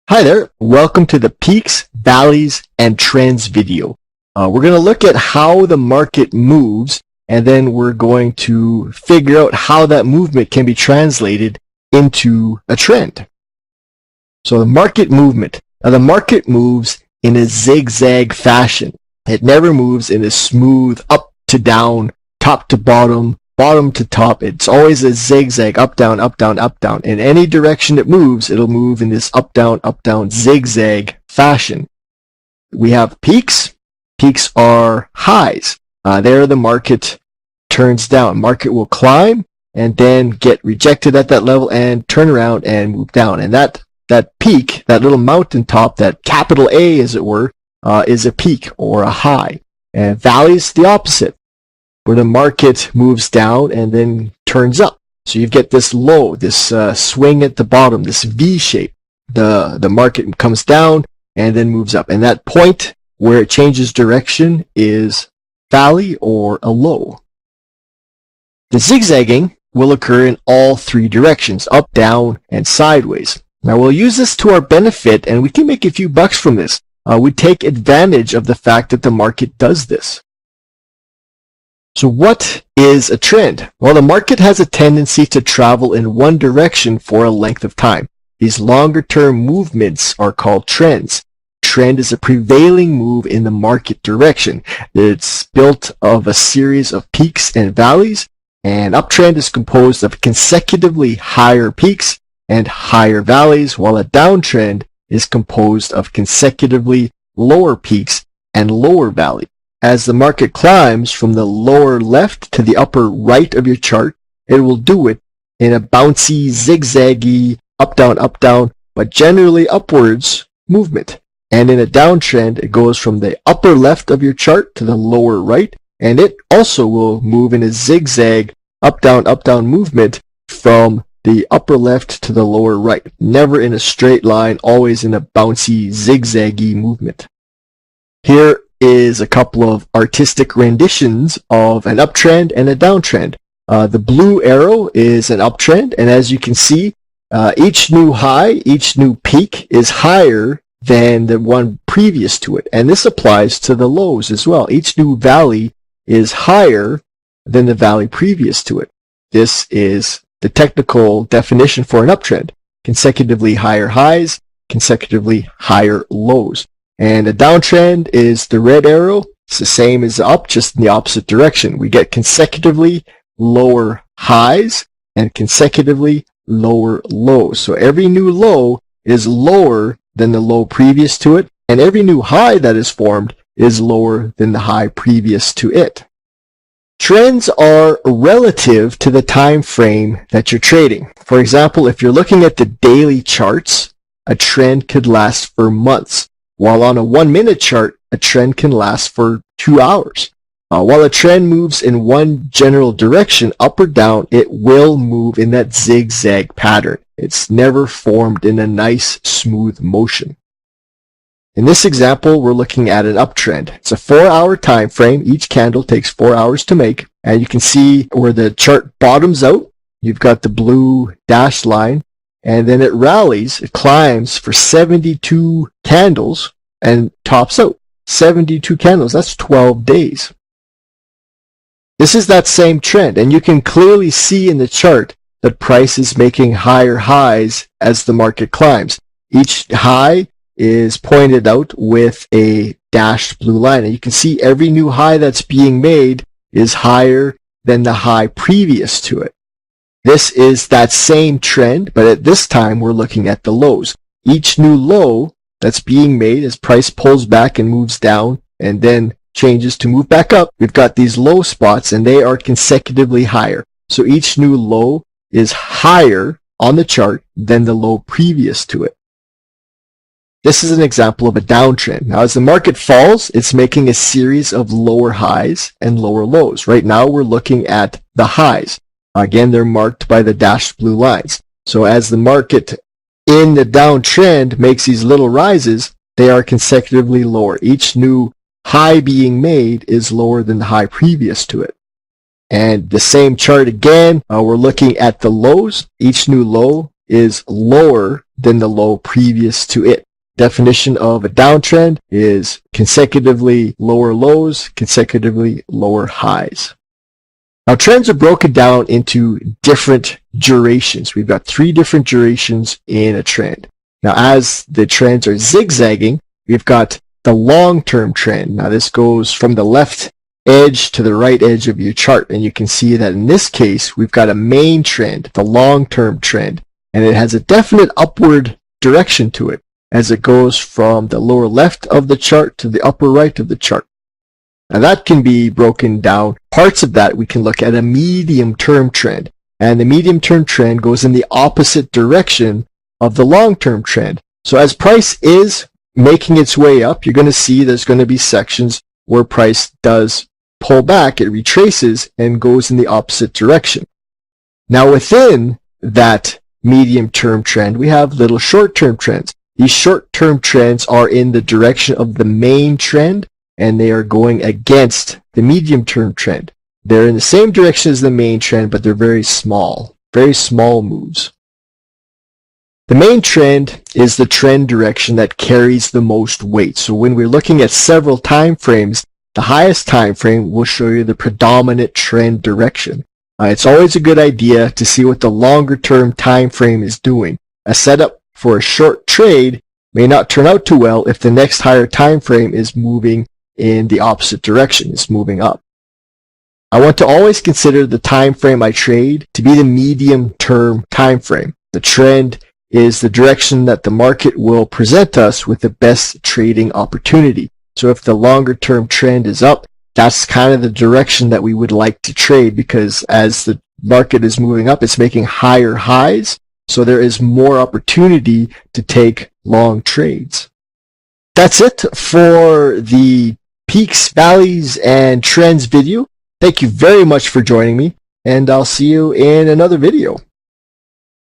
Hi there, welcome to the Peaks, Valleys, and Trends video. We're going to look at how the market moves, and then we're going to figure out how that movement can be translated into a trend. So the market movement. Now the market moves in a zigzag fashion. It never moves in a smooth up to down, top to bottom, bottom to top. It's always a zigzag, up, down, up, down, up, down. In any direction it moves, it'll move in this up, down, zigzag fashion. We have peaks. Peaks are highs. There the market turns down. Market will climb and then get rejected at that level and turn around and move down. And that peak, that little mountaintop, that capital A as it were, is a peak or a high. And valley is the opposite, where the market moves down and then turns up. So you get this low, this swing at the bottom, this V shape. The market comes down and then moves up. And that point where it changes direction is valley or a low. The zigzagging will occur in all three directions, up, down, and sideways. Now we'll use this to our benefit and we can make a few bucks from this. We take advantage of the fact that the market does this. So what is a trend? Well, the market has a tendency to travel in one direction for a length of time. These longer-term movements are called trends. Trend is a prevailing move in the market direction. It's built of a series of peaks and valleys, and uptrend is composed of consecutively higher peaks and higher valleys, while a downtrend is composed of consecutively lower peaks and lower valleys. As the market climbs from the lower left to the upper right of your chart, it will do it in a bouncy, zigzaggy, up, down, but generally upwards movement. And in a downtrend, it goes from the upper left of your chart to the lower right, and it also will move in a zigzag, up, down movement from the upper left to the lower right. Never in a straight line, always in a bouncy, zigzaggy movement. Here is a couple of artistic renditions of an uptrend and a downtrend. The blue arrow is an uptrend, and as you can see, each new high, each new peak is higher than the one previous to it. And this applies to the lows as well. Each new valley is higher than the valley previous to it. This is the technical definition for an uptrend. Consecutively higher highs, consecutively higher lows. And a downtrend is the red arrow. It's the same as up, just in the opposite direction. We get consecutively lower highs and consecutively lower lows. So every new low is lower than the low previous to it, and every new high that is formed is lower than the high previous to it. Trends are relative to the time frame that you're trading. For example, if you're looking at the daily charts, a trend could last for months. While on a 1-minute chart, a trend can last for 2 hours. While a trend moves in one general direction, up or down, it will move in that zigzag pattern. It's never formed in a nice, smooth motion. In this example, we're looking at an uptrend. It's a 4-hour time frame. Each candle takes 4 hours to make. And you can see where the chart bottoms out. You've got the blue dashed line. And then it rallies, it climbs for 72 candles and tops out. 72 candles, that's 12 days. This is that same trend, and you can clearly see in the chart that price is making higher highs as the market climbs. Each high is pointed out with a dashed blue line, and you can see every new high that's being made is higher than the high previous to it. This is that same trend, but at this time we're looking at the lows. Each new low that's being made as price pulls back and moves down and then changes to move back up, we've got these low spots and they are consecutively higher. So each new low is higher on the chart than the low previous to it. This is an example of a downtrend. Now as the market falls, it's making a series of lower highs and lower lows. Right now we're looking at the highs. Again, they're marked by the dashed blue lines. So as the market in the downtrend makes these little rises, they are consecutively lower. Each new high being made is lower than the high previous to it. And the same chart again, we're looking at the lows. Each new low is lower than the low previous to it. Definition of a downtrend is consecutively lower lows, consecutively lower highs. Now, trends are broken down into different durations. We've got 3 different durations in a trend. Now, as the trends are zigzagging, we've got the long-term trend. Now, this goes from the left edge to the right edge of your chart, and you can see that in this case, we've got a main trend, the long-term trend, and it has a definite upward direction to it as it goes from the lower left of the chart to the upper right of the chart. Now that can be broken down. Parts of that we can look at a medium-term trend, and the medium-term trend goes in the opposite direction of the long-term trend. So as price is making its way up, you're going to see there's going to be sections where price does pull back, it retraces and goes in the opposite direction. Now within that medium-term trend, we have little short-term trends. These short-term trends are in the direction of the main trend, and they are going against the medium-term trend. They're in the same direction as the main trend, but they're very small moves. The main trend is the trend direction that carries the most weight. So when we're looking at several time frames, the highest time frame will show you the predominant trend direction. It's always a good idea to see what the longer-term time frame is doing. A setup for a short trade may not turn out too well if the next higher time frame is moving in the opposite direction, it's moving up. I want to always consider the time frame I trade to be the medium-term time frame. The trend is the direction that the market will present us with the best trading opportunity. So if the longer-term trend is up, that's kind of the direction that we would like to trade, because as the market is moving up, it's making higher highs. So there is more opportunity to take long trades. That's it for the peaks, valleys, and trends video. Thank you very much for joining me, and I'll see you in another video.